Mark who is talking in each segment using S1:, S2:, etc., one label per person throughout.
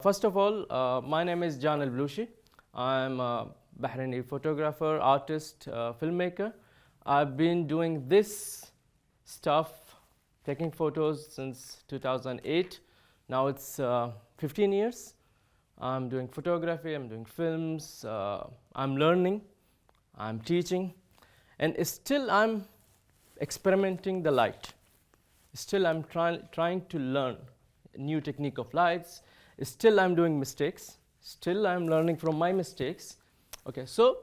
S1: First of all, my name is Jaan AlBalushi. I'm a Bahraini photographer, artist, filmmaker. I've been doing this stuff, taking photos since 2008. Now it's 15 years. I'm doing photography, I'm doing films, I'm learning, I'm teaching, and still I'm experimenting the light. Still I'm trying to learn new technique of lights. Still I'm doing mistakes. Still I'm learning from my mistakes. Okay, so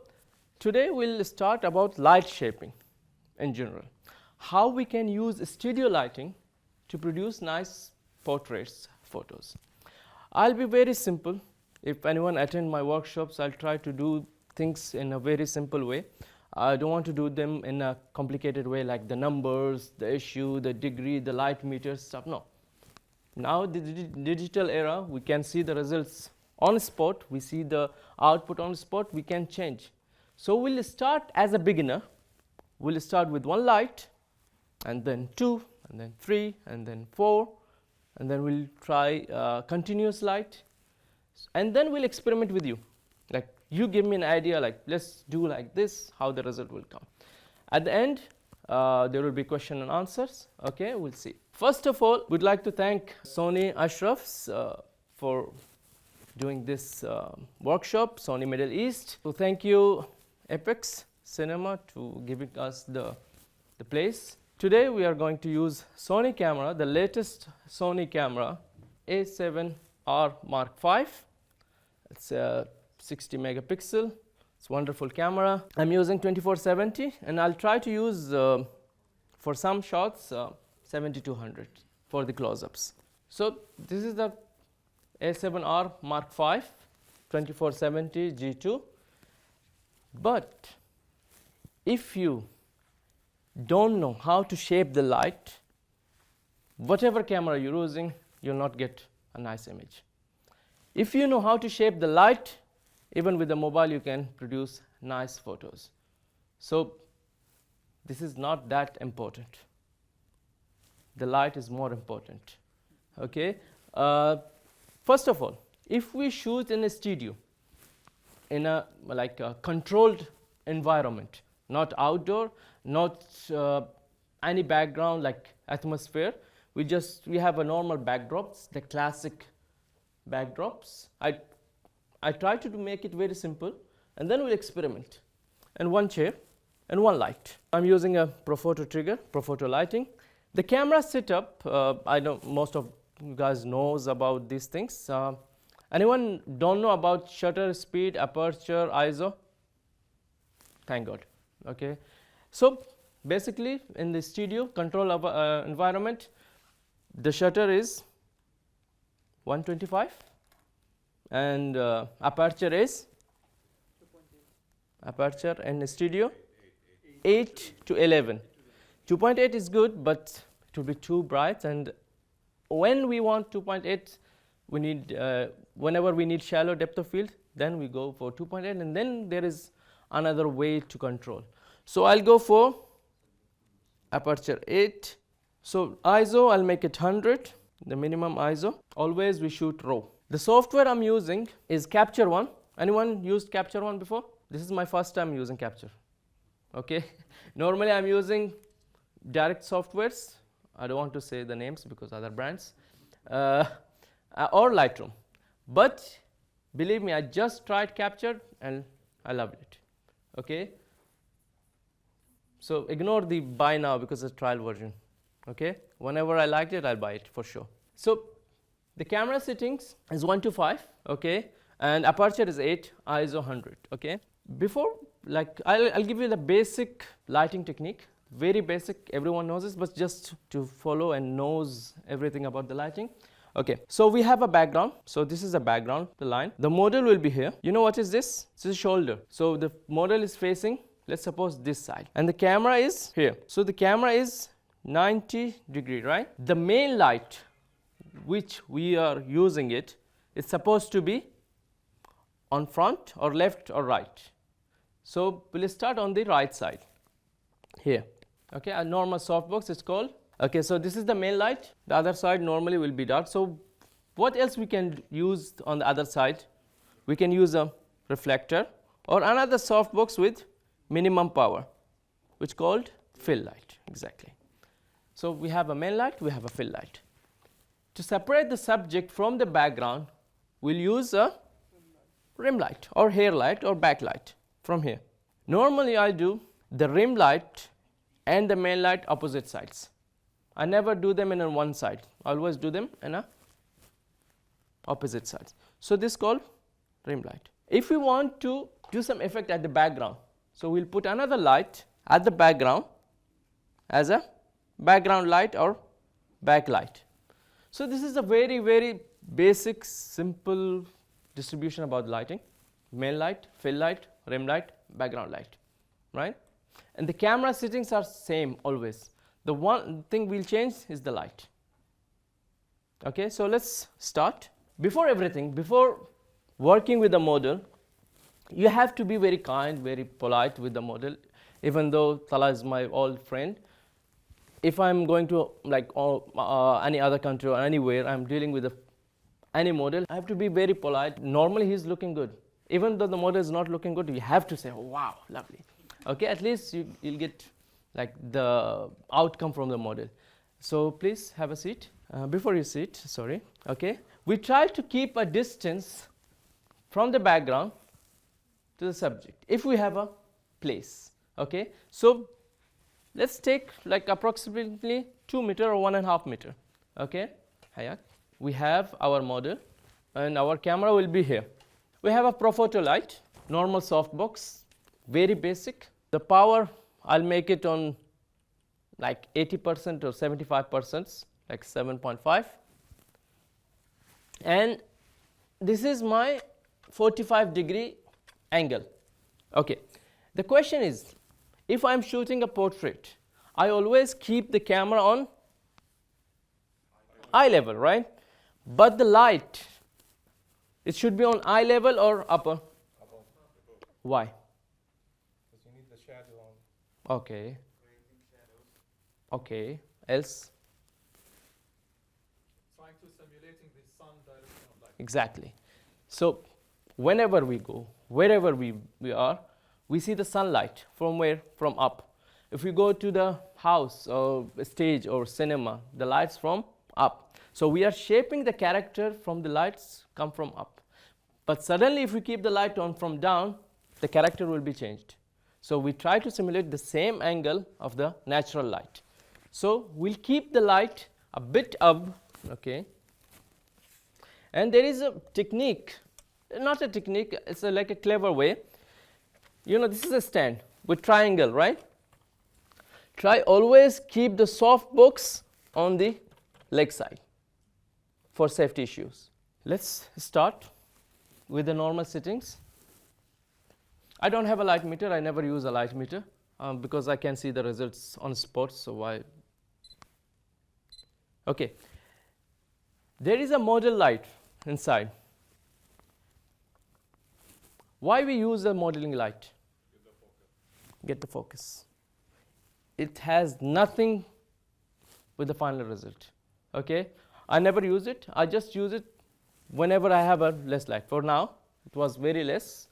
S1: today we'll start about light shaping in general. How we can use studio lighting to produce nice portraits, photos. I'll be very simple. If anyone attend my workshops, I'll try to do things in a very simple way. I don't want to do them in a complicated way like the numbers, the issue, the degree, the light meters, stuff. No. Now the digital era, we can see the results on spot. We see the output on spot. We can change. So we'll start as a beginner. We'll start with one light, and then two, and then three, and then four, and then we'll try continuous light, and then we'll experiment with you. Like you give me an idea, like let's do like this, how the result will come. At the end, there will be question and answers. Okay, we'll see. First of all, we'd like to thank Sony Ashrafs for doing this workshop, Sony Middle East. So thank you Epix Cinema to giving us the place. Today we are going to use Sony camera, the latest Sony camera, A7R Mark V. It's a 60 megapixel. It's a wonderful camera. I'm using 24-70, and I'll try to use for some shots 70-200 for the close-ups. So this is the A7R Mark V 24-70 G2. But if you don't know how to shape the light, whatever camera you're using, you'll not get a nice image. If you know how to shape the light, even with the mobile you can produce nice photos. So this is not that important. The light is more important. Okay. First of all, if we shoot in a studio, in a like a controlled environment, not outdoor, not any background like atmosphere, we have a normal backdrops, the classic backdrops. I try to make it very simple, and then we'll experiment. And one chair and one light. I'm using a Profoto trigger, Profoto lighting. The camera setup, I know most of you guys knows about these things. Anyone don't know about shutter speed, aperture, ISO? Thank God. Okay. So basically in the studio control of environment, the shutter is 125 and aperture is 2.8. Aperture in the studio 8 to 11. 2.8 is good, but it will be too bright, and when we want 2.8, we need whenever we need shallow depth of field, then we go for 2.8, and then there is another way to control. So I'll go for aperture 8. So ISO, I'll make it 100, the minimum ISO. Always we shoot raw. The software I'm using is Capture One. Anyone used Capture One before? This is my first time using Capture. Okay. Normally I'm using direct softwares. I don't want to say the names because other brands, or Lightroom. But believe me, I just tried Capture and I loved it. Okay. So ignore the buy now because it's a trial version. Okay. Whenever I liked it, I'll buy it for sure. So the camera settings is 1 to 5. Okay. And aperture is 8, ISO 100. Okay. Before, like I'll give you the basic lighting technique. Very basic, everyone knows this, but just to follow and knows everything about the lighting. Okay, so we have a background. So this is a background, the line. The model will be here. You know what is this? This is shoulder. So the model is facing, let's suppose this side, and the camera is here. So the camera is 90 degree, right? The main light which we are using it is supposed to be on front or left or right. So we'll start on the right side here. Okay, a normal softbox is called. Okay, so this is the main light. The other side normally will be dark. So What else we can use on the other side? We can use a reflector or another softbox with minimum power, which called fill light, exactly. So we have a main light, we have a fill light. To separate the subject from the background, we'll use a rim light or hair light or backlight from here. Normally I do the rim light and the main light opposite sides. I never do them in one side. I always do them in a opposite sides. So this is called rim light. If we want to do some effect at the background, so we'll put another light at the background as a background light or backlight. So this is a very, very basic, simple distribution about lighting: main light, fill light, rim light, background light, right? And the camera settings are same always. The one thing we'll change is the light. Okay, so let's start. Before everything, before working with the model, you have to be very kind, very polite with the model. Even though Tala is my old friend, if I'm going to like any other country or anywhere, I'm dealing with any model, I have to be very polite. Normally he's looking good. Even though the model is not looking good, you have to say, oh, wow, lovely. Okay, at least you'll get like the outcome from the model. So please have a seat. Before you sit, sorry. Okay, we try to keep a distance from the background to the subject if we have a place. Okay, so let's take like approximately 2 meter or 1.5 meter. Okay, Hayat, we have our model and our camera will be here. We have a Profoto light, normal softbox, very basic. The power, I'll make it on like 80% or 75%, like 7.5. And this is my 45-degree angle. Okay, the question is, if I'm shooting a portrait, I always keep the camera on eye level, right? But the light, it should be on eye level or upper?
S2: Above.
S1: Why?
S2: Because you need the shadow on.
S1: Okay. Okay. Else?
S2: Trying to simulating the sun direction of light.
S1: Exactly. So whenever we go, wherever we are, we see the sunlight from where? From up. If we go to the house or stage or cinema, the lights from up. So we are shaping the character from the lights come from up. But suddenly if we keep the light on from down, the character will be changed. So we try to simulate the same angle of the natural light. So we'll keep the light a bit up, okay. And there is a technique, not a technique, it's like a clever way. You know, this is a stand with triangle, right? Try always keep the softbox on the leg side for safety issues. Let's start with the normal settings. I don't have a light meter, I never use a light meter because I can see the results on spot, so why? Okay, there is a model light inside. Why we use a modeling light? Get the focus. It has nothing with the final result. Okay, I never use it. I just use it whenever I have a less light. For now, it was very less.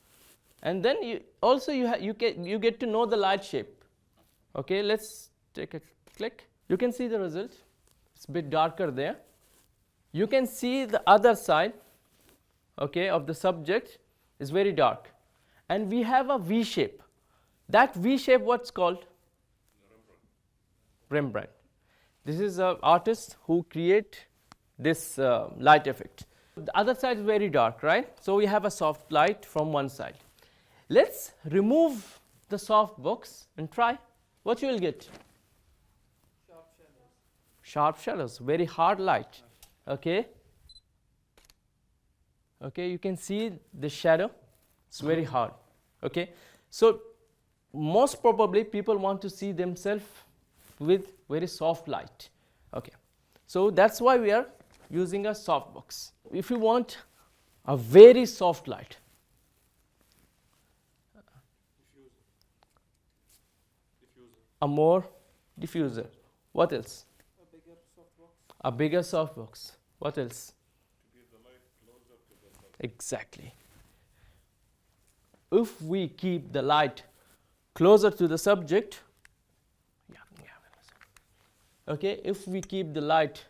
S1: And then you get to know the light shape. Okay, let's take a click. You can see the result. It's a bit darker there. You can see the other side, okay, of the subject is very dark. And we have a V shape. That V shape, what's called? Rembrandt. This is an artist who create this light effect. The other side is very dark, right? So we have a soft light from one side. Let's remove the soft box and try. What you will get?
S2: Sharp shadows.
S1: Sharp shadows, very hard light. Okay. Okay, you can see the shadow. It's very hard. Okay. So most probably people want to see themselves with very soft light. Okay. So that's why we are using a soft box. If you want a very soft light, a more diffuser. What else?
S2: A bigger softbox.
S1: A bigger softbox. What else?
S2: To
S1: Exactly. If we keep the light closer to the subject, okay, if we keep the light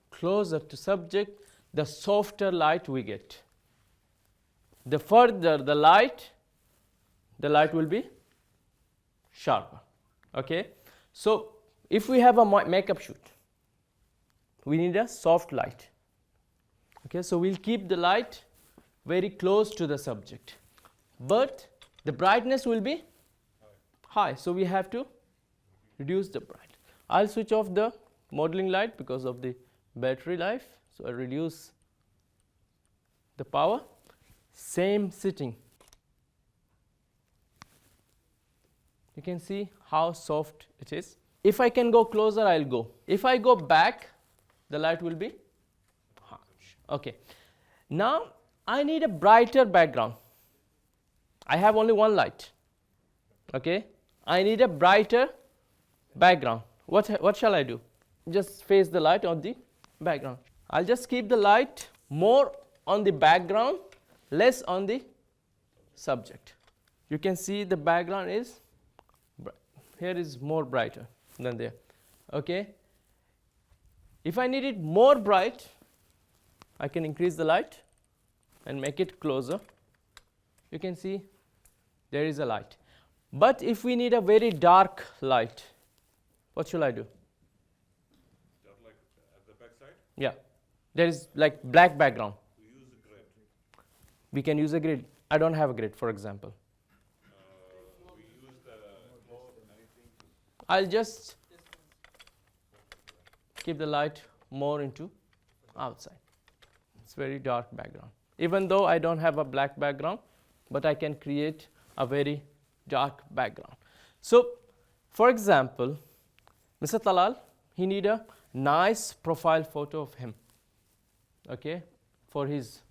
S1: closer to subject, the softer light we get. The further the light will be sharper. Okay, so if we have a makeup shoot, we need a soft light. Okay, so we'll keep the light very close to the subject, but the brightness will be high, so we have to reduce the brightness. I'll switch off the modeling light because of the battery life, so I reduce the power. Same setting. You can see how soft it is. If I can go closer, I'll go. If I go back, the light will be harsh. Okay. Now I need a brighter background. I have only one light. Okay. I need a brighter background. What shall I do? Just face the light on the background. I'll just keep the light more on the background, less on the subject. You can see the background is here is more brighter than there. Okay. If I need it more bright, I can increase the light and make it closer. You can see there is a light. But if we need a very dark light, what shall I do?
S2: Like at the back side?
S1: Yeah. There is like black background.
S2: We use a grid.
S1: We can use a grid. I don't have a grid, for example.
S2: We use the anything.
S1: I'll just keep the light more into outside. It's very dark background. Even though I don't have a black background, but I can create a very dark background. So, for example, Mr. Talal, he need a nice profile photo of him, okay, for his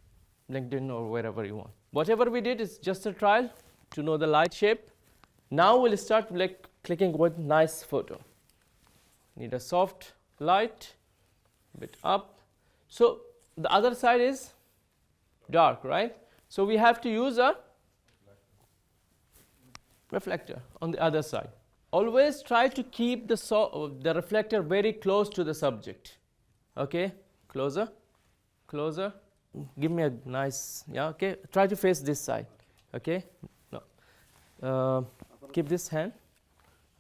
S1: LinkedIn or wherever you want. Whatever we did is just a trial to know the light shape. Now we'll start like clicking with nice photo. Need a soft light, bit up. So the other side is dark, right? So we have to use a reflector on the other side. Always try to keep the reflector very close to the subject. Okay, closer, closer. Give me a nice, yeah, okay. Try to face this side, okay. No, keep this hand,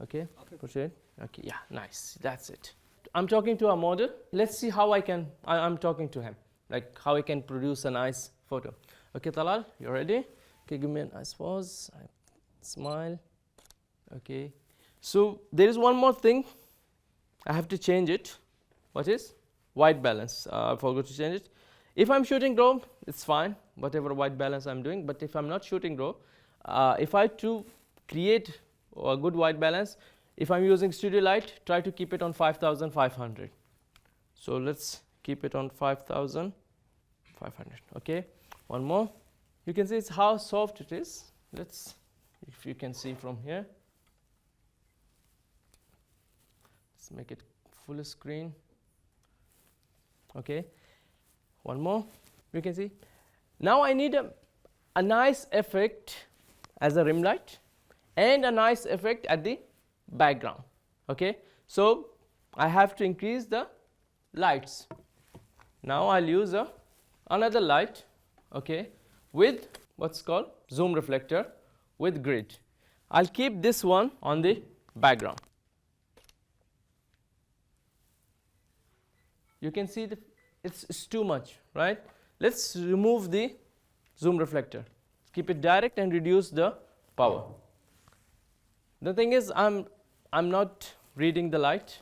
S1: okay. Push it, okay, yeah, nice. That's it. I'm talking to a model. Let's see how I'm talking to him, like how I can produce a nice photo. Okay, Talal, you ready? Okay, give me a nice pose. Smile. Okay. So there is one more thing. I have to change it. What is? White balance. I forgot to change it. If I'm shooting RAW, it's fine, whatever white balance I'm doing. But if I'm not shooting RAW, if I to create a good white balance, if I'm using studio light, try to keep it on 5500. So let's keep it on 5500. Okay. One more. You can see it's how soft it is. Let's, if you can see from here. Let's make it full screen. Okay. One more. You can see. Now I need a nice effect as a rim light and a nice effect at the background. Okay. So I have to increase the lights. Now I'll use another light, okay, with what's called zoom reflector with grid. I'll keep this one on the background. You can see it's too much, right? Let's remove the zoom reflector. Keep it direct and reduce the power. The thing is, I'm not reading the light.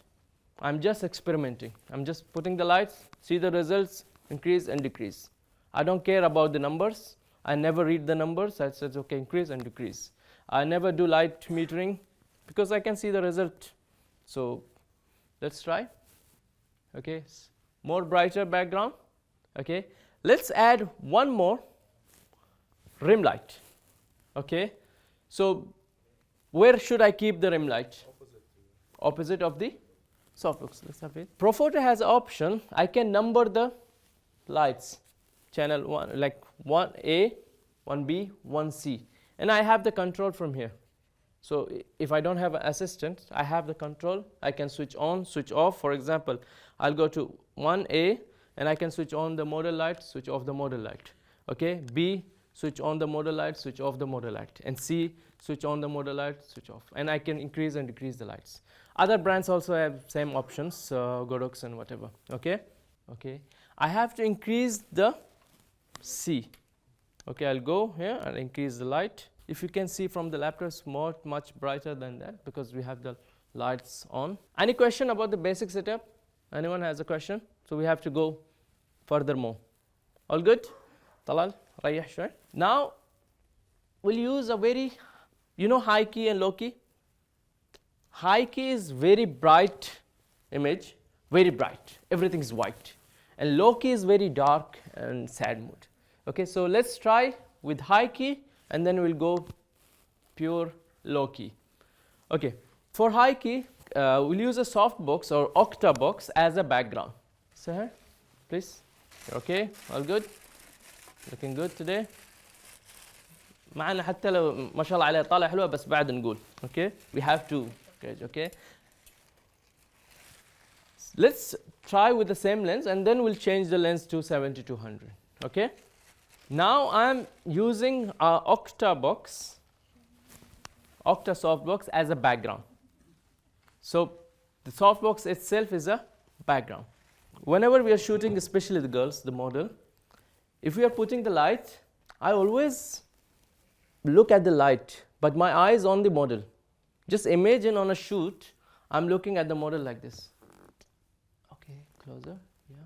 S1: I'm just experimenting. I'm just putting the lights, see the results, increase and decrease. I don't care about the numbers. I never read the numbers. I said, okay, increase and decrease. I never do light metering because I can see the result. So let's try. Okay, more brighter background. Okay, let's add one more rim light. Okay, so where should I keep the rim light? Opposite of the softbox. Let's have it. Profoto has an option. I can number the lights. channel 1, like 1A, 1B, 1C, and I have the control from here. So if I don't have an assistant, I have the control. I can switch on, switch off. For example, I'll go to 1A and I can switch on the model light, switch off the model light. Okay, B, switch on the model light, switch off the model light, and C, switch on the model light, switch off, and I can increase and decrease the lights. Other brands also have same options, Godox and whatever. Okay, okay. I have to increase the C. Okay, I'll go here and increase the light. If you can see from the laptop, it's much brighter than that because we have the lights on. Any question about the basic setup? Anyone has a question? So we have to go furthermore. All good? Talal, Rayah, sure. Now we'll use a very, high key and low key. High key is very bright image, very bright. Everything is white. And low key is very dark and sad mood. Okay, so let's try with high key and then we'll go pure low key. Okay, for high key, we'll use a softbox or octabox as a background. Sahar, please. Okay, all good? Looking good today. معنا حتى لو ما شاء الله عليه طالع حلوة بس بعد نقول. Okay, we have to. Okay. Let's try with the same lens and then we'll change the lens to 70-200. Okay. Now I'm using our octa softbox as a background. So the softbox itself is a background. Whenever we are shooting, especially the girls, the model, if we are putting the light, I always look at the light, but my eye is on the model. Just imagine on a shoot, I'm looking at the model like this. Okay, closer, yeah.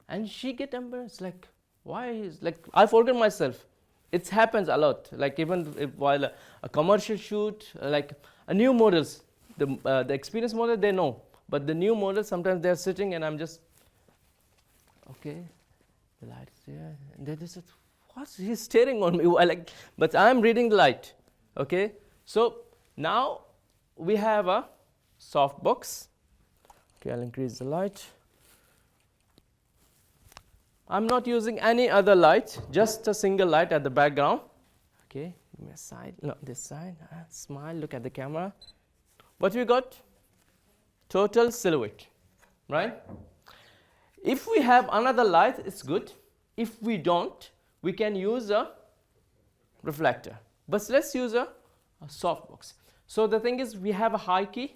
S1: And she get embarrassed, like, why is, like, I forget myself. It happens a lot, like even if while a commercial shoot, like a new models, the experienced model, they know. But the new models, sometimes they're sitting and I'm just, okay, the light's there. And they just, what's he staring on me? Like, but I'm reading the light, okay? So now we have a softbox. Okay, I'll increase the light. I'm not using any other light, just a single light at the background. Okay, give me a side, no, this side. Smile, look at the camera. What we got? Total silhouette, right? If we have another light, it's good. If we don't, we can use a reflector. But let's use a softbox. So the thing is, we have a high key.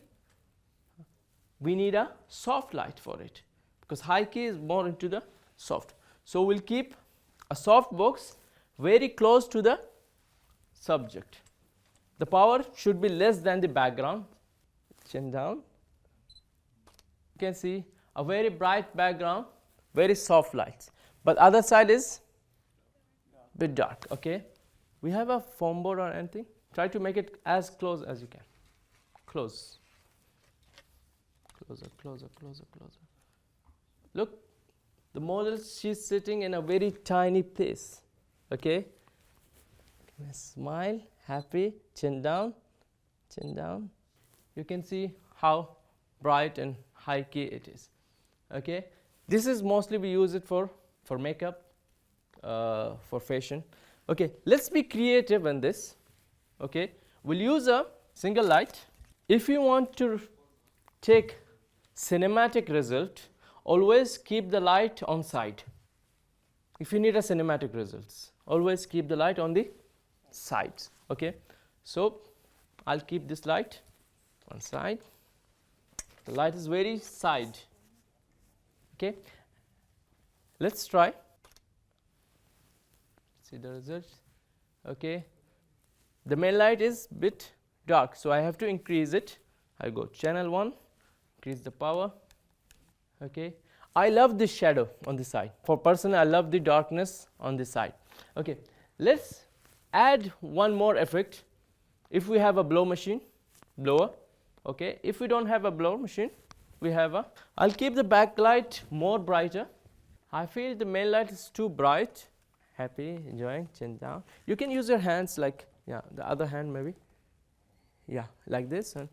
S1: We need a soft light for it because high key is more into the soft. So we'll keep a softbox very close to the subject. The power should be less than the background. Chin down. You can see a very bright background, very soft lights. But other side is a bit dark, okay? We have a foam board or anything. Try to make it as close as you can. Close. Closer, closer, closer, closer. Look, the model, she's sitting in a very tiny place, okay? Smile, happy, chin down, chin down. You can see how bright and high key it is, okay? This is mostly we use it for makeup, for fashion. Okay, let's be creative in this, okay? We'll use a single light. If you want to take cinematic result, always keep the light on side. If you need a cinematic results, always keep the light on the sides, okay? So I'll keep this light on side. The light is very side, okay? Let's try. See the results, okay? The main light is bit dark, so I have to increase it. I go channel 1, increase the power, okay? I love this shadow on the side. For personally, I love the darkness on the side. Okay, let's add one more effect. If we have a blower, okay? If we don't have a blower machine, we have a, I'll keep the backlight more brighter. I feel the main light is too bright. Happy, enjoying, chin down. You can use your hands like, yeah, the other hand maybe. Yeah, like this. And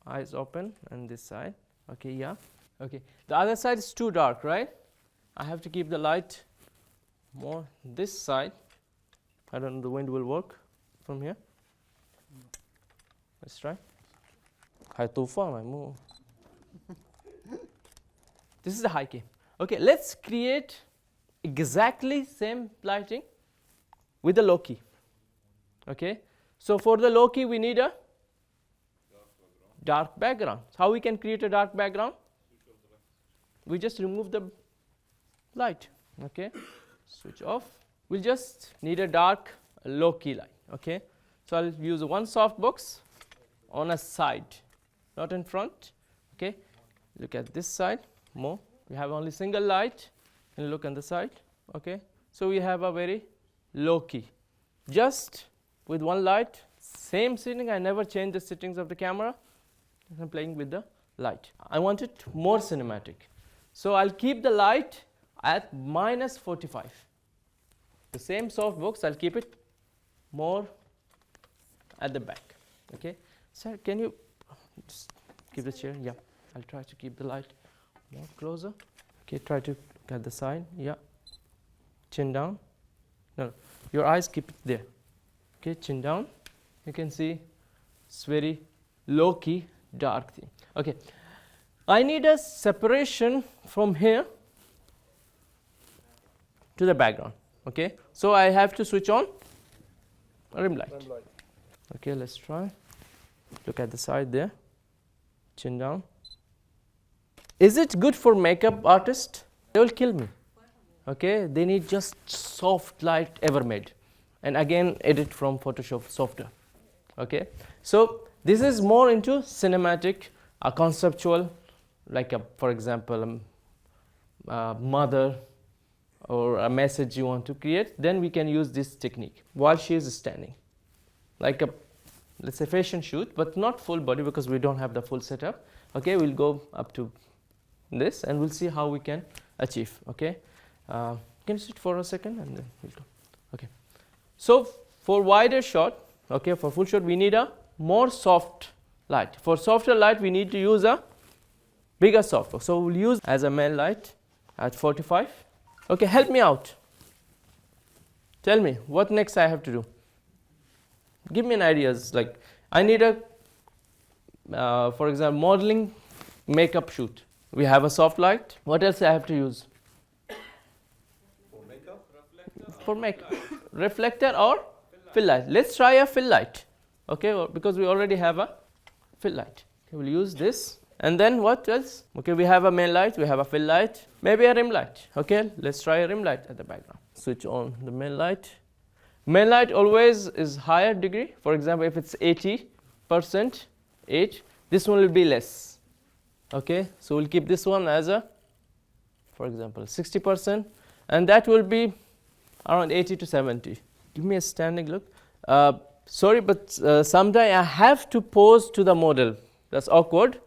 S1: eyes open and this side. Okay, yeah. Okay, the other side is too dark, right? I have to keep the light more this side. I don't know, the wind will work from here. Let's try. Hai tufan I move. This is the high key. Okay, let's create exactly same lighting with the low key. Okay, so for the low key we need a dark background. How we can create a dark background? We just remove the light. Okay, switch off. We'll just need a dark low key light. Okay, so I'll use one softbox on a side, not in front. Okay, look at this side more. We have only single light, and look on the side. Okay, so we have a very low key, just with one light, same setting. I never change the settings of the camera. I'm playing with the light. I want it more cinematic, so I'll keep the light at -45. The same softbox, I'll keep it more at the back. Okay, sir, can you just keep the chair? Yeah, I'll try to keep the light more closer. Okay, try to look at the side. Yeah, chin down. No, your eyes keep it there. Okay, chin down. You can see it's very low key, dark thing. Okay, I need a separation from here to the background. Okay, so I have to switch on a rim light. Okay, let's try. Look at the side there. Chin down. Is it good for makeup artists? They will kill me. Okay, they need just soft light ever made, and again edit from Photoshop software. Okay, so this is more into cinematic, conceptual, like for example, mother or a message you want to create. Then we can use this technique while she is standing, like a, let's say, fashion shoot, but not full body because we don't have the full setup. Okay, we'll go up to this and we'll see how we can achieve. Okay, can you sit for a second and then we'll go. Okay, so for wider shot, okay, for full shot we need a more soft light. For softer light we need to use a bigger softbox. So we'll use as a main light at 45. Okay, help me out. Tell me what next I have to do. Give me an ideas. Like I need a, for example, modeling makeup shoot. We have a soft light. What else I have to use?
S2: For makeup?
S1: For makeup, reflector or fill light. Let's try a fill light. Okay, because we already have a fill light. Okay, we'll use this. And then what else? Okay, we have a main light, we have a fill light, maybe a rim light. Okay, let's try a rim light at the background. Switch on the main light. Main light always is higher degree. For example, if it's 80%, 8, this one will be less. Okay, so we'll keep this one as a, for example, 60%, and that will be around 80 to 70. Give me a standing look. Sorry, but sometimes I have to pose to the model. That's awkward.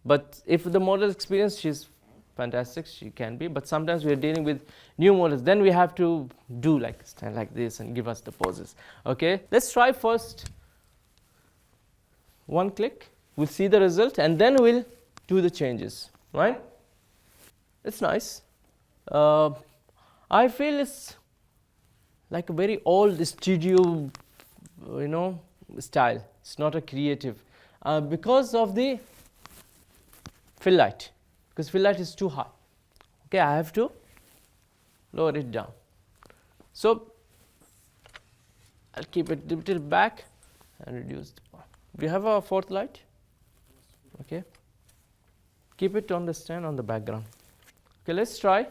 S1: But if the model is experienced, she's fantastic, she can be. But sometimes we are dealing with new models. Then we have to do like stand like this and give us the poses. Okay, let's try first. One click, we'll see the result, and then we'll do the changes. Right? It's nice. I feel it's like a very old studio, style. It's not a creative because of the fill light, because fill light is too high. Okay, I have to lower it down. So I'll keep it a little back and reduce the power. We have a fourth light. Okay, keep it on the stand on the background. Okay, let's try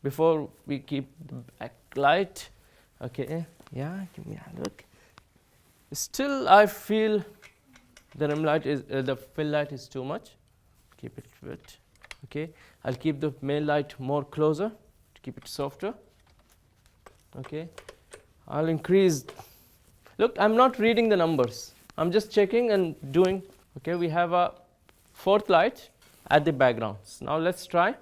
S1: before we keep the back light. Okay, yeah, give me a look. Still, I feel the rim light is the fill light is too much. Keep it fit. Okay, I'll keep the main light more closer to keep it softer. Okay, I'll increase. Look, I'm not reading the numbers. I'm just checking and doing. Okay, we have a fourth light at the background. So now let's try.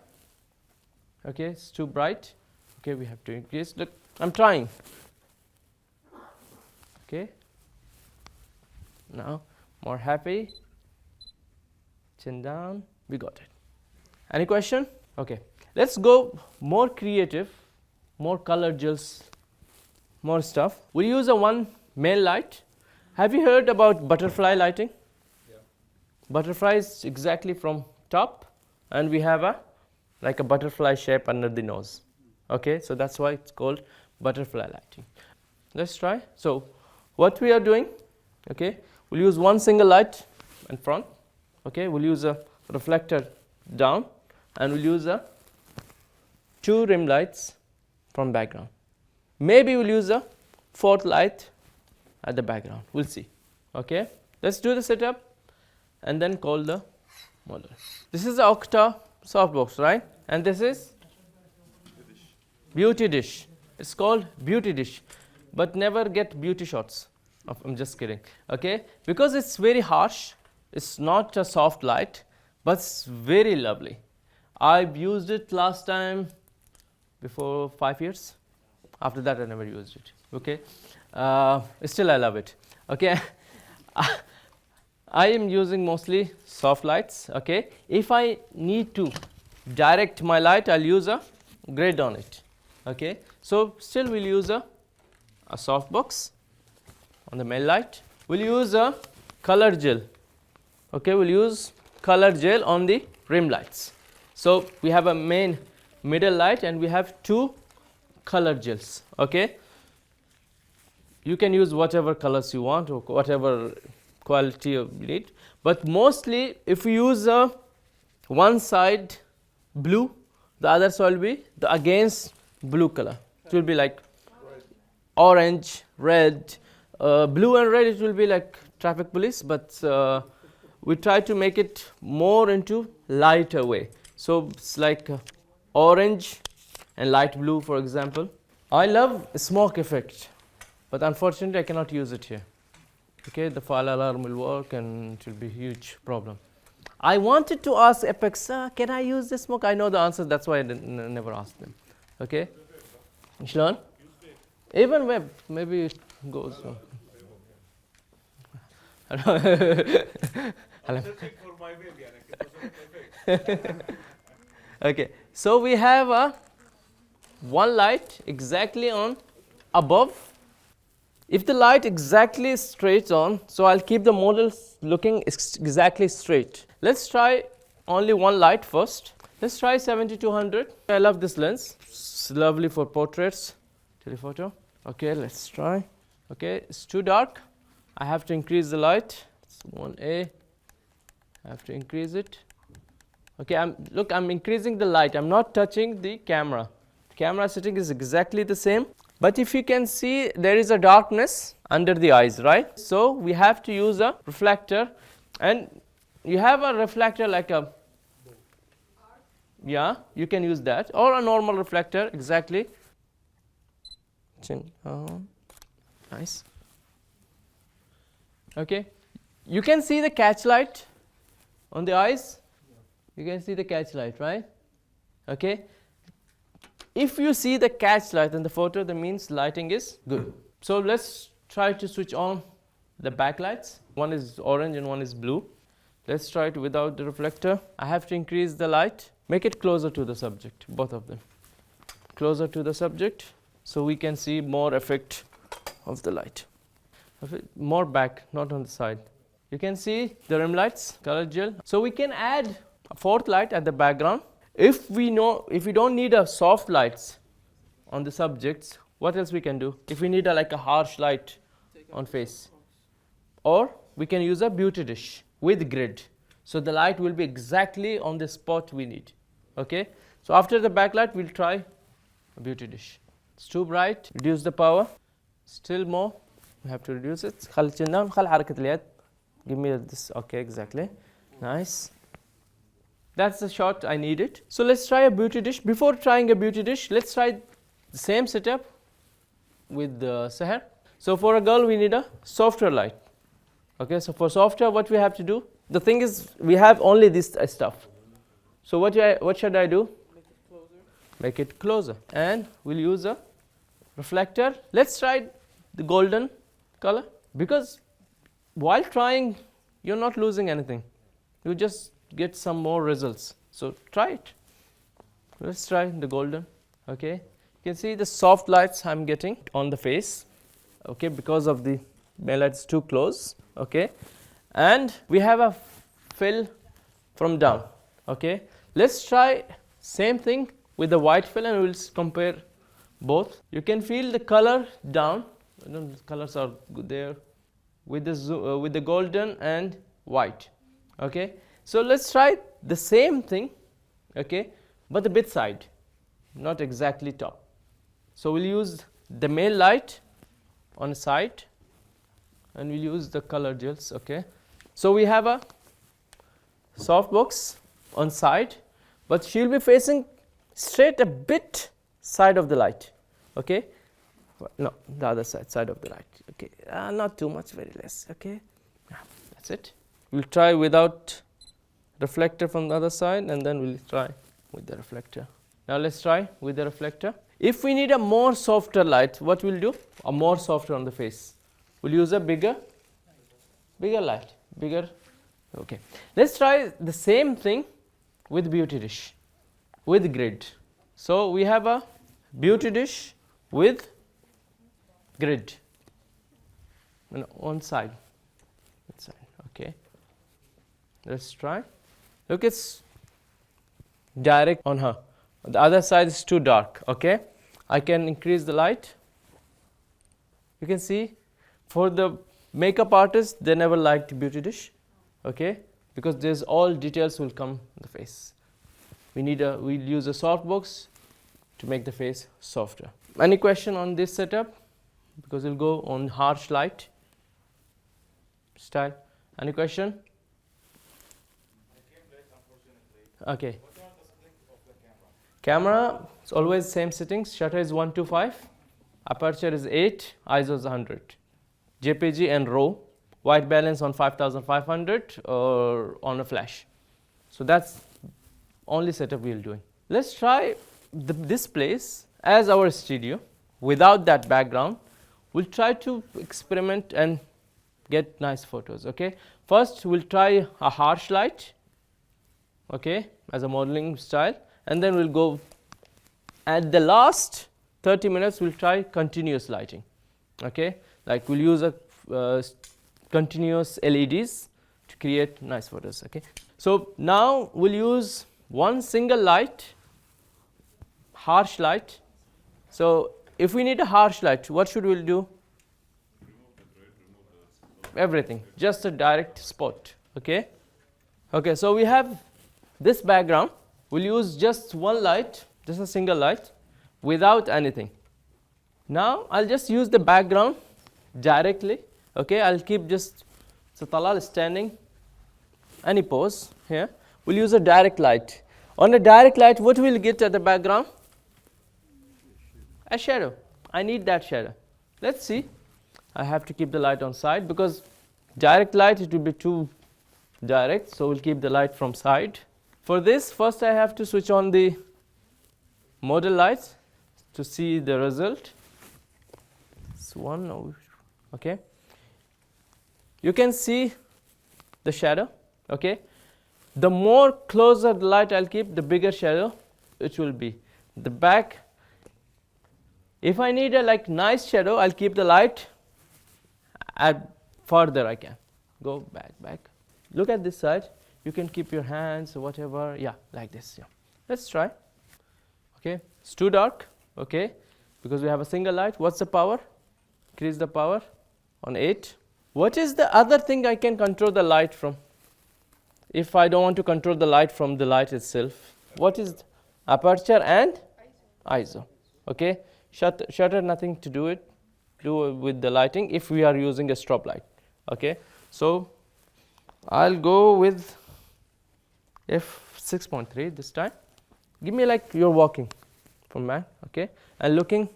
S1: Okay, it's too bright. Okay, we have to increase. Look, I'm trying. Okay, now more happy. Chin down, we got it. Any question? Okay, let's go more creative, more color gels, more stuff. We'll use a one male light. Have you heard about butterfly lighting?
S2: Yeah.
S1: Butterfly is exactly from top, and we have a like a butterfly shape under the nose. Okay, so that's why it's called butterfly lighting. Let's try. So what we are doing, okay, we'll use one single light in front. Okay, we'll use a reflector down, and we'll use a two rim lights from background. Maybe we'll use a fourth light at the background. We'll see. Okay, let's do the setup and then call the model. This is the Octa softbox, right? And this is beauty dish. It's called beauty dish, but never get beauty shots. I'm just kidding. Okay, because it's very harsh. It's not a soft light, but it's very lovely. I've used it last time before 5 years. After that, I never used it. Okay, still I love it. Okay, I am using mostly soft lights. Okay, if I need to direct my light, I'll use a grid on it. Okay, so still we'll use a soft box on the male light. We'll use a color gel. Okay, we'll use color gel on the rim lights. So we have a main middle light and we have two color gels. Okay, you can use whatever colors you want or whatever quality you need, but mostly if you use one side blue, the other side will be the against blue color. It will be like orange, red, blue and red. It will be like traffic police, but we try to make it more into lighter way. So it's like orange and light blue, for example. I love smoke effect, but unfortunately I cannot use it here. Okay, the fire alarm will work and it will be a huge problem. I wanted to ask Epix, can I use the smoke? I know the answer, that's why I never asked them. Okay, Shalon? Even web, maybe it goes. Okay, so we have one light exactly on above. If the light exactly straight on, so I'll keep the model looking exactly straight. Let's try only one light first. Let's try 7200. I love this lens. It's lovely for portraits, telephoto. Okay, let's try. Okay, it's too dark. I have to increase the light. It's 1A. I have to increase it. Okay, I'm increasing the light. I'm not touching the camera. The camera setting is exactly the same. But if you can see, there is a darkness under the eyes, right? So we have to use a reflector, and you have a reflector like a, yeah, you can use that, or a normal reflector, exactly. Chin, nice. Okay, you can see the catch light on the eyes. You can see the catch light, right? Okay. If you see the catch light in the photo, that means lighting is good. So let's try to switch on the backlights. One is orange and one is blue. Let's try it without the reflector. I have to increase the light. Make it closer to the subject, both of them. Closer to the subject, so we can see more effect of the light. More back, not on the side. You can see the rim lights, color gel. So we can add a fourth light at the background. If we don't need a soft lights on the subjects, what else we can do? If we need like a harsh light on face, or we can use a beauty dish with grid, so the light will be exactly on the spot we need. Okay, so after the backlight we'll try a beauty dish. It's too bright, reduce the power. Still more, we have to reduce it. Give me this. Okay, exactly. Nice. That's the shot I needed. So let's try a beauty dish. Before trying a beauty dish, let's try the same setup with the Seher. So for a girl, we need a softer light. Okay, so for softer, what we have to do? The thing is, we have only this stuff. So what should I do?
S3: Make it closer.
S1: Make it closer. And we'll use a reflector. Let's try the golden color. Because while trying, you're not losing anything. You just get some more results. So try it. Let's try the golden. Okay, you can see the soft lights I'm getting on the face. Okay, because of the main lights too close. Okay, and we have a fill from down. Okay, let's try same thing with the white fill and we'll compare both. You can feel the color down. The colors are good there with the golden and white. Okay, so let's try the same thing. Okay, but the bit side, not exactly top. So we'll use the male light on the side and we'll use the color gels. Okay, so we have a softbox on side, but she'll be facing straight a bit side of the light. Okay, no, the other side of the light. Okay, not too much, very less. Okay, that's it. We'll try without reflector from the other side and then we'll try with the reflector. Now let's try with the reflector. If we need a more softer light, what we'll do? A more softer on the face. We'll use a bigger light, bigger. Okay, let's try the same thing with beauty dish, with grid. So we have a beauty dish with grid on one side. Okay, let's try. Look, it's direct on her. The other side is too dark. Okay, I can increase the light. You can see for the makeup artists, they never liked beauty dish. Okay, because there's all details will come in the face. We'll use a softbox to make the face softer. Any question on this setup? Because we'll go on harsh light style. Any question? Okay.
S2: What are the settings of the camera?
S1: Camera, it's always same settings. Shutter is 125, aperture is 8, ISO is 100. JPG and RAW, white balance on 5500 or on a flash. So that's only setup we'll doing. Let's try this place as our studio without that background. We'll try to experiment and get nice photos. Okay, first we'll try a harsh light. Okay, as a modeling style, and then we'll go at the last 30 minutes we'll try continuous lighting. Okay, like we'll use a continuous LEDs to create nice photos. Okay, so now we'll use one single light, harsh light. So if we need a harsh light, what should we do? Everything, just a direct spot. Okay, okay, so we have this background. We'll use just one light, just a single light without anything. Now I'll just use the background directly. Okay, I'll keep just, so Talal is standing, any pose here. We'll use a direct light. On a direct light, what we'll get at the background? A shadow. I need that shadow. Let's see. I have to keep the light on side because direct light, it will be too direct, so we'll keep the light from side. For this, first I have to switch on the model lights to see the result. It's one, okay. You can see the shadow. Okay, the more closer the light I'll keep, the bigger shadow it will be. The back, if I need a like nice shadow, I'll keep the light at further. I can go back. Look at this side. You can keep your hands or whatever, yeah, like this. Yeah, let's try. Okay, it's too dark. Okay, because we have a single light. What's the power? Increase the power on 8. What is the other thing I can control the light from? If I don't want to control the light from the light itself, what is aperture and ISO? Okay, shutter nothing to do with the lighting if we are using a strobe light. Okay, so I'll go with f6.3 this time. Give me like you're walking from man. Okay, and looking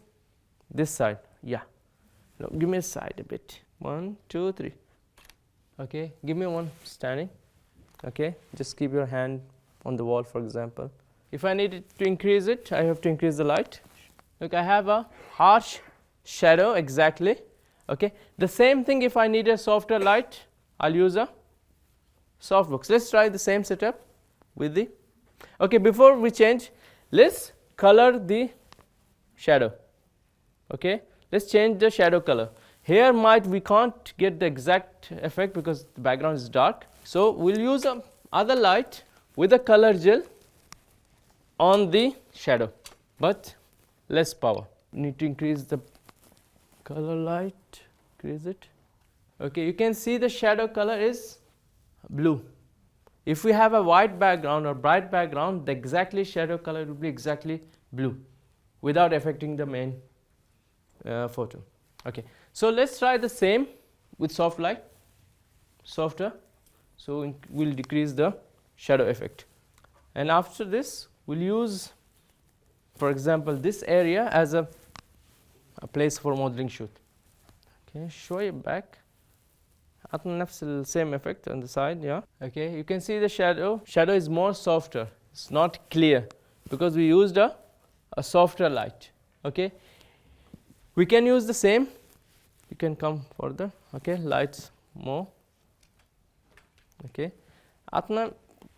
S1: this side. Yeah, no, give me a side a bit. 1, 2, 3. Okay, give me one standing. Okay, just keep your hand on the wall, for example. If I need to increase it, I have to increase the light. Look, I have a harsh shadow exactly. Okay, the same thing. If I need a softer light, I'll use a softbox. Let's try the same setup with the Okay, before we change, let's color the shadow. Okay, let's change the shadow color. Here we can't get the exact effect because the background is dark. So we'll use other light with a color gel on the shadow, but less power. Need to increase the color light, increase it. Okay, you can see the shadow color is blue. If we have a white background or bright background, the exactly shadow color will be exactly blue without affecting the main photo. Okay, so let's try the same with soft light, softer. So we'll decrease the shadow effect, and after this we'll use, for example, this area as a place for modeling shoot. Okay, شوية back. عطنا نفس the same effect on the side, yeah. Okay, you can see the shadow. Shadow is more softer. It's not clear because we used a softer light. Okay, we can use the same. You can come further. Okay, lights more. Okay, عطنا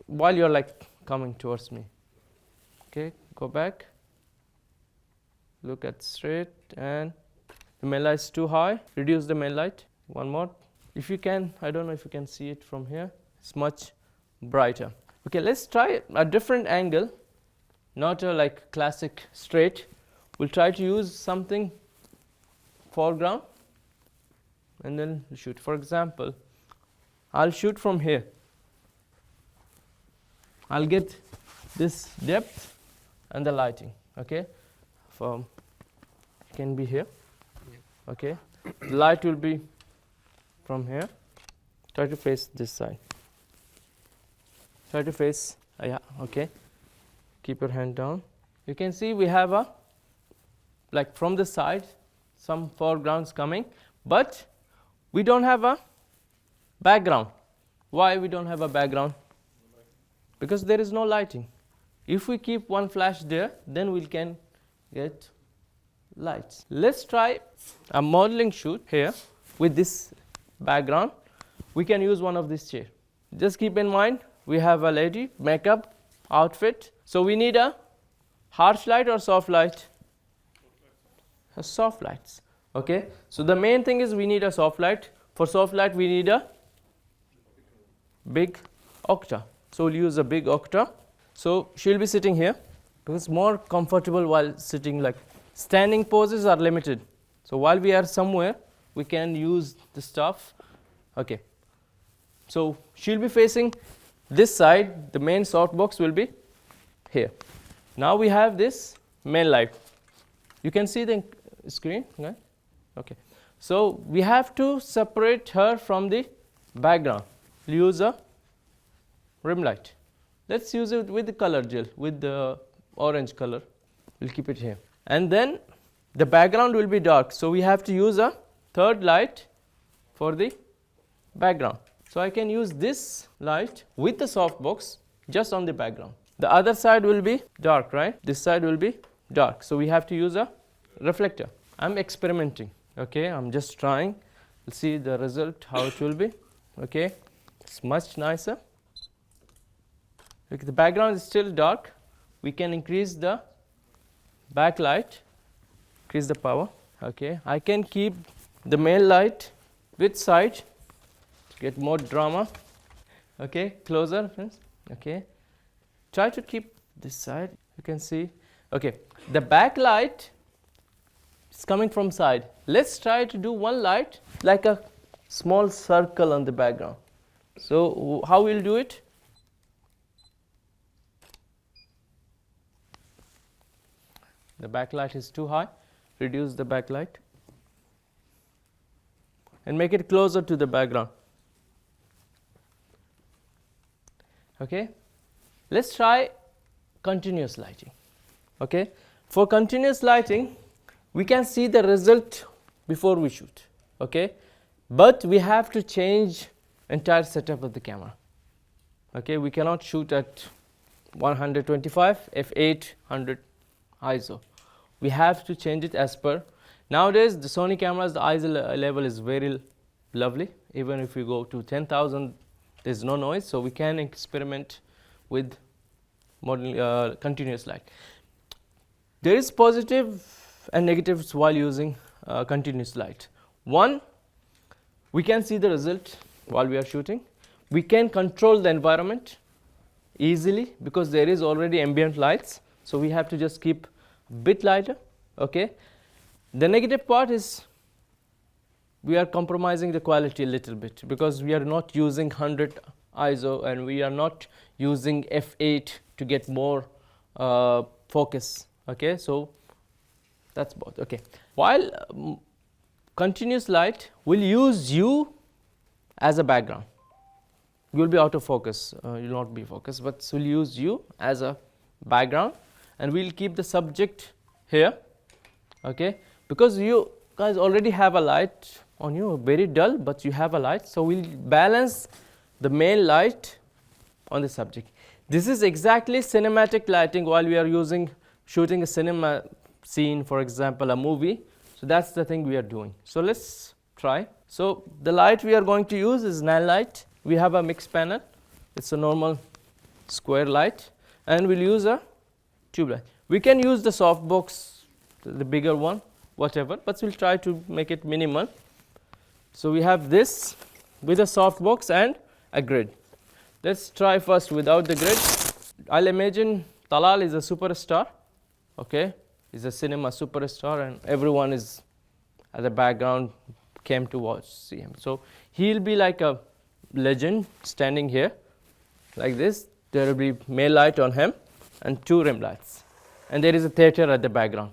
S1: while you're like coming towards me. Okay, go back. Look at straight, and the main light is too high. Reduce the main light. One more. If you can, I don't know if you can see it from here. It's much brighter. Okay, let's try a different angle, not a like classic straight. We'll try to use something foreground and then shoot. For example, I'll shoot from here. I'll get this depth and the lighting. Okay, it can be here. Okay, the light will be from here. Try to face this side. Try to face, yeah, okay. Keep your hand down. You can see we have a, like from the side, some foregrounds coming, but we don't have a background. Why we don't have a background? Because there is no lighting. If we keep one flash there, then we can get lights. Let's try a modeling shoot here with this background. We can use one of these chairs. Just keep in mind, we have a lady, makeup, outfit. So we need a harsh light or soft light? A soft lights. Okay. So the main thing is we need a soft light. For soft light, we need a big octa. So we'll use a big octa. So she'll be sitting here because it's more comfortable while sitting. Like standing poses are limited. So while we are somewhere, we can use the stuff. Okay. So she'll be facing this side. The main softbox will be here. Now we have this main light. You can see the screen, right? Okay. So we have to separate her from the background. We'll use a rim light. Let's use it with the color gel, with the orange color. We'll keep it here. And then the background will be dark. So we have to use a third light for the background. So I can use this light with the softbox just on the background. The other side will be dark, right? This side will be dark. So we have to use a reflector. I'm experimenting. Okay, I'm just trying. We'll see the result, how it will be. Okay, it's much nicer. Okay, the background is still dark. We can increase the backlight, increase the power. Okay, I can keep the main light with side to get more drama. Okay, closer, friends. Okay, try to keep this side. You can see. Okay, the backlight is coming from side. Let's try to do one light like a small circle on the background. So how we'll do it? The backlight is too high. Reduce the backlight and make it closer to the background. Okay, let's try continuous lighting. Okay, for continuous lighting, we can see the result before we shoot. Okay, but we have to change entire setup of the camera. Okay, we cannot shoot at 125 f800 ISO. We have to change it as per. Nowadays, the Sony cameras, the ISO level is very lovely. Even if we go to 10,000, there's no noise. So we can experiment with continuous light. There is positive and negatives while using continuous light. One, we can see the result while we are shooting. We can control the environment easily because there is already ambient lights, so we have to just keep a bit lighter. Okay. The negative part is we are compromising the quality a little bit because we are not using 100 ISO and we are not using f8 to get more focus. Okay, so that's both. Okay, while continuous light will use you as a background. You will be out of focus, you will not be focused, but we'll use you as a background and we'll keep the subject here. Okay, because you guys already have a light on you, very dull, but you have a light, so we'll balance the main light on the subject. This is exactly cinematic lighting while we are shooting a cinema scene, for example a movie. So that's the thing we are doing. So let's try. So the light we are going to use is NAND light. We have a mix panel, it's a normal square light, and we'll use a tube light. We can use the softbox, the bigger one, whatever, but we'll try to make it minimal. So we have this with a softbox and a grid. Let's try first without the grid. I'll imagine Talal is a superstar. Okay, he's a cinema superstar and everyone is at the background came to see him. So he'll be like a legend standing here like this. There will be male light on him and 2 rim lights, and there is a theater at the background.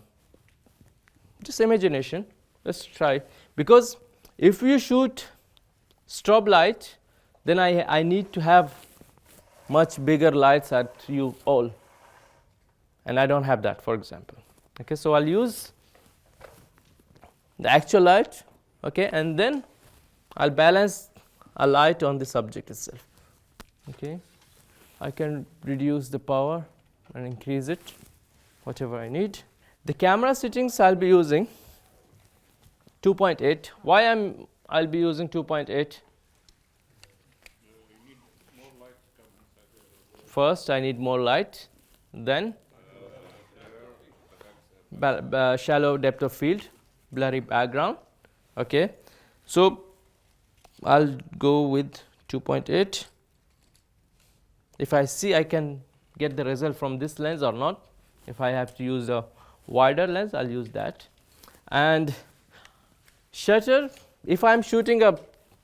S1: Just imagination. Let's try, because if you shoot strobe light, then I need to have much bigger lights at you all, and I don't have that, for example. Okay, so I'll use the actual light, okay, and then I'll balance a light on the subject itself. Okay, I can reduce the power and increase it, whatever I need. The camera settings I'll be using 2.8. Why I'll be using 2.8? First, I need more light, then shallow depth of field, blurry background. Okay, so I'll go with 2.8. If I see I can get the result from this lens or not, if I have to use a wider lens, I'll use that. And shutter, if I'm shooting a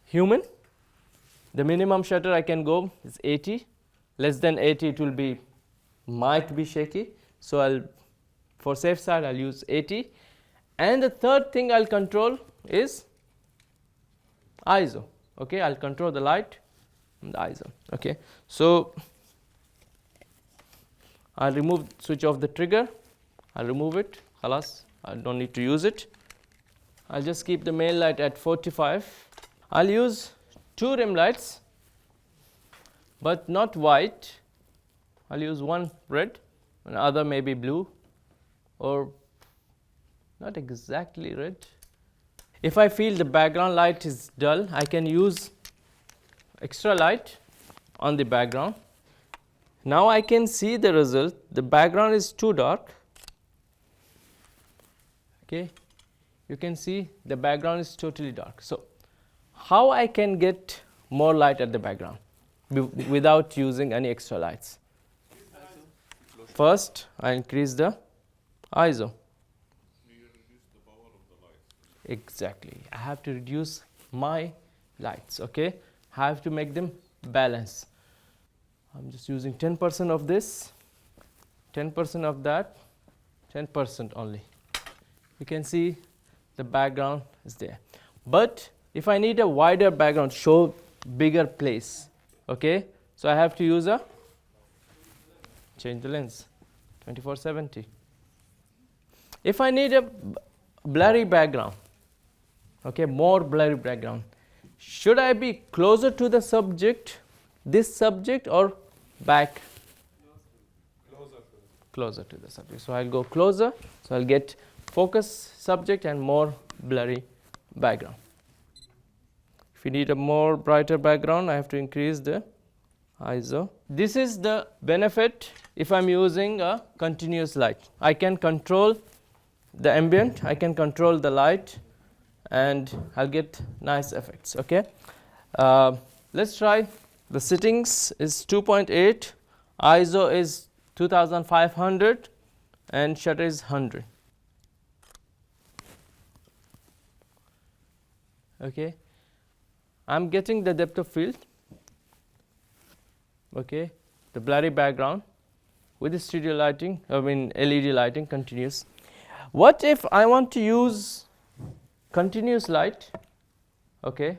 S1: human, the minimum shutter I can go is 80. Less than 80 it will might be shaky, so for safe side I'll use 80. And the third thing I'll control is ISO. Okay, I'll control the light and the ISO. Okay, so I'll switch off the trigger, I'll remove it, khalas, I don't need to use it. I'll just keep the main light at 45. I'll use 2 rim lights, but not white. I'll use one red, another maybe blue, or not exactly red. If I feel the background light is dull, I can use extra light on the background. Now I can see the result. The background is too dark. Okay, you can see the background is totally dark. So how I can get more light at the background without using any extra lights? First, I increase the ISO. Exactly, I have to reduce my lights. Okay, I have to make them balance. I'm just using 10% of this, 10% of that, 10% only. You can see the background is there. But if I need a wider background, show bigger place, okay, so I have to use change the lens, 2470. If I need a blurry background, okay, more blurry background, should I be closer to the subject, this subject, or back? Closer to the subject. So I'll go closer, so I'll get focus subject and more blurry background. If you need a more brighter background, I have to increase the ISO. this is the benefit if I'm using a continuous light. I can control the ambient, I can control the light, and I'll get nice effects. Okay, let's try. The settings is 2.8, ISO is 2500, and shutter is 100. Okay, I'm getting the depth of field. Okay, the blurry background with the studio lighting, LED lighting continuous. What if I want to use continuous light? Okay,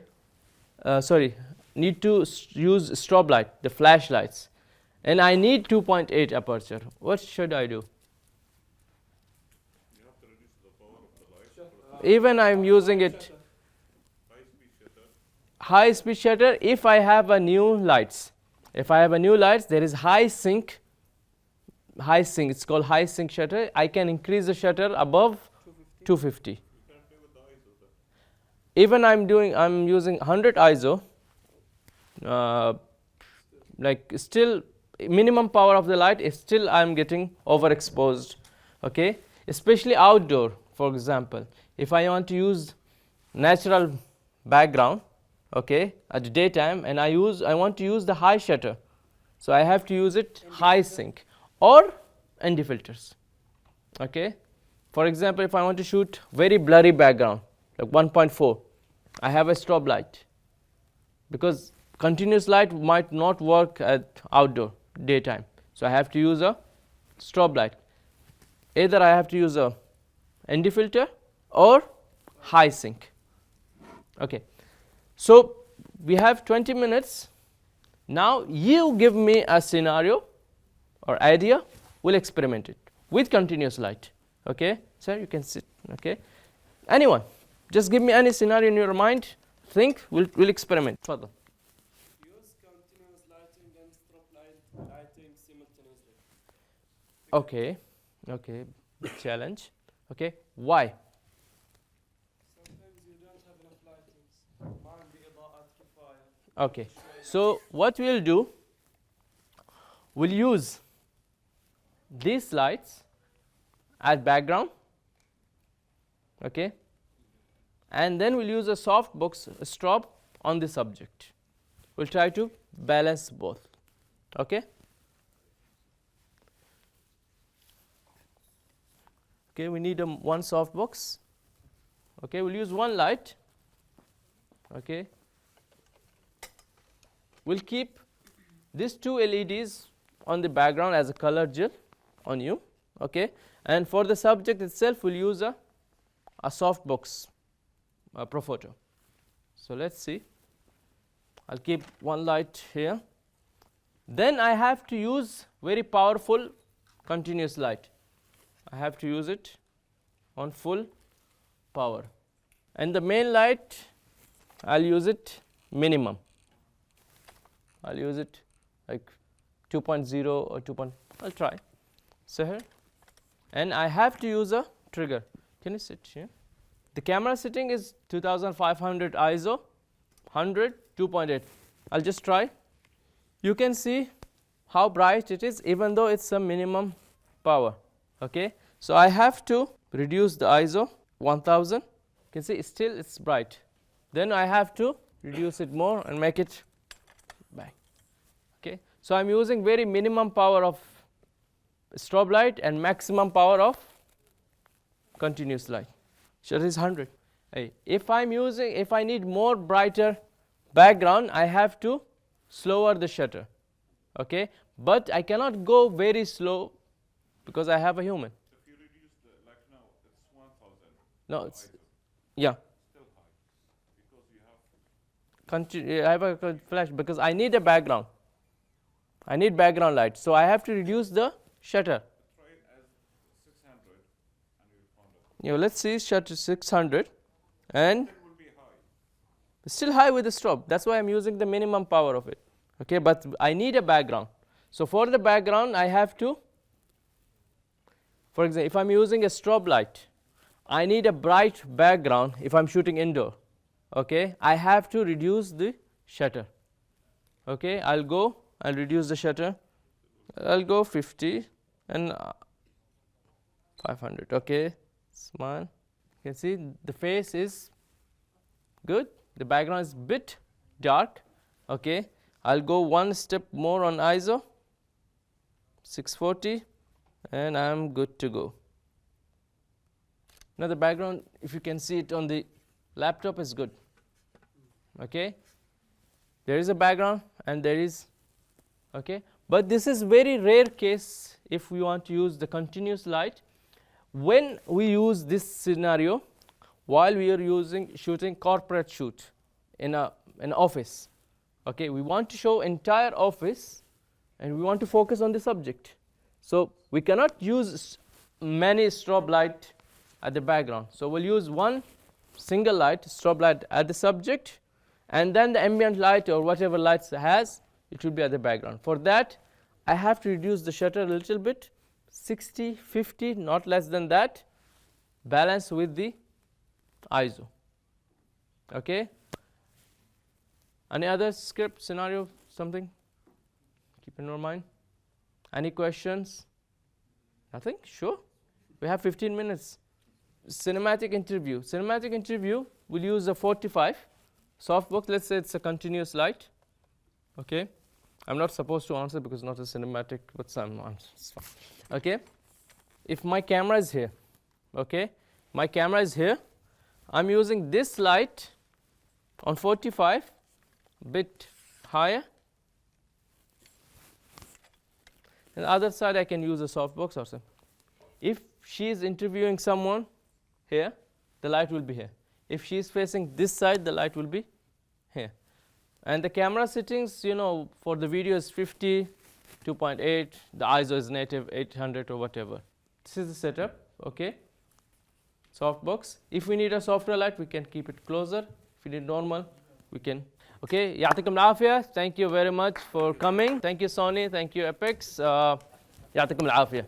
S1: need to use strobe light, the flashlights, and I need 2.8 aperture. What should I do?
S3: You have to reduce the power of the light.
S1: Even I'm using it high speed shutter. If I have a new lights, there is high sync, it's called high sync shutter. I can increase the shutter above 250.
S3: You can play with the ISO then.
S1: Even I'm using 100 ISO, like still minimum power of the light is still I'm getting overexposed. Okay, especially outdoor. For example, if I want to use natural background, okay, at the daytime, and I want to use the high shutter, so I have to use it high sync or ND filters. Okay, for example, if I want to shoot very blurry background like 1.4, I have a strobe light, because continuous light might not work at outdoor daytime, so I have to use a strobe light. Either I have to use a ND filter or high sync. Okay, so we have 20 minutes. Now you give me a scenario or idea, we'll experiment it with continuous light. Okay, sir, you can sit. Okay, anyone, just give me any scenario in your mind, think, we'll experiment. Further.
S4: Use continuous lighting and strobe lighting simultaneously.
S1: Okay, big challenge. Okay, why?
S4: Sometimes you don't have enough lightings. Mind the إضاءات كفاية.
S1: Okay, so what we'll do, we'll use these lights as background, okay, and then we'll use a softbox strobe on the subject. We'll try to balance both. Okay, we need one softbox. Okay, we'll use one light. Okay, we'll keep these two LEDs on the background as a color gel on you. Okay, and for the subject itself, we'll use a softbox Profoto. So let's see. I'll keep one light here. Then I have to use very powerful continuous light. I have to use it on full power. And the main light, I'll use it minimum. I'll use it like 2.0 or 2. I'll try. So here, and I have to use a trigger. Can you sit here? The camera setting is 2500 ISO, 100, 2.8. I'll just try. You can see how bright it is, even though it's a minimum power. Okay, so I have to reduce the ISO 1000. You can see still it's bright. Then I have to reduce it more and make it back. Okay, so I'm using very minimum power of strobe light and maximum power of continuous light. Shutter is 100. Hey, if I need more brighter background, I have to slower the shutter. Okay, but I cannot go very slow because I have a human.
S3: If you reduce like now, it's 1000.
S1: No, it's yeah.
S3: Still high because you have.
S1: I have a flash because I need a background. I need background light, so I have to reduce the shutter.
S3: Try it as 600 and you will find it.
S1: Let's see shutter 600, and
S3: It will be high.
S1: it's still high with the strobe. That's why I'm using the minimum power of it. Okay, but I need a background. So for the background, I have to, for example, if I'm using a strobe light, I need a bright background if I'm shooting indoor. Okay, I have to reduce the shutter. Okay, I'll go I'll reduce the shutter. I'll go 50 and 500. Okay, smile. You can see the face is good. The background is bit dark. Okay, I'll go one step more on ISO, 640, and I'm good to go. Now the background, if you can see it on the laptop, is good. Okay, there is a background and there is, okay, but this is very rare case if we want to use the continuous light. When we use this scenario while we are shooting corporate shoot in an office, okay, we want to show entire office and we want to focus on the subject, so we cannot use many strobe light at the background. So we'll use one single light, strobe light, at the subject, and then the ambient light or whatever lights it has, it will be at the background. For that I have to reduce the shutter a little bit, 60, 50, not less than that, balance with the ISO. Okay, any other script scenario, something keep in your mind? Any questions? Nothing? Sure, we have 15 minutes. Cinematic interview. Cinematic interview, we'll use a 45 softbox. Let's say it's a continuous light. Okay, I'm not supposed to answer because not a cinematic, but some answers. Okay, if my camera is here, okay, my camera is here, I'm using this light on 45, bit higher, and the other side I can use a softbox or something. If she is interviewing someone here, the light will be here. If she is facing this side, the light will be here. And the camera settings, you know, for the video is 50, 2.8, the ISO is native 800 or whatever. This is the setup. Okay, softbox. If we need a softer light, we can keep it closer. If we need normal, we can. Okay, يعطيكم العافية. Thank you very much for coming. Thank you Sony, thank you Epix. يعطيكم العافية.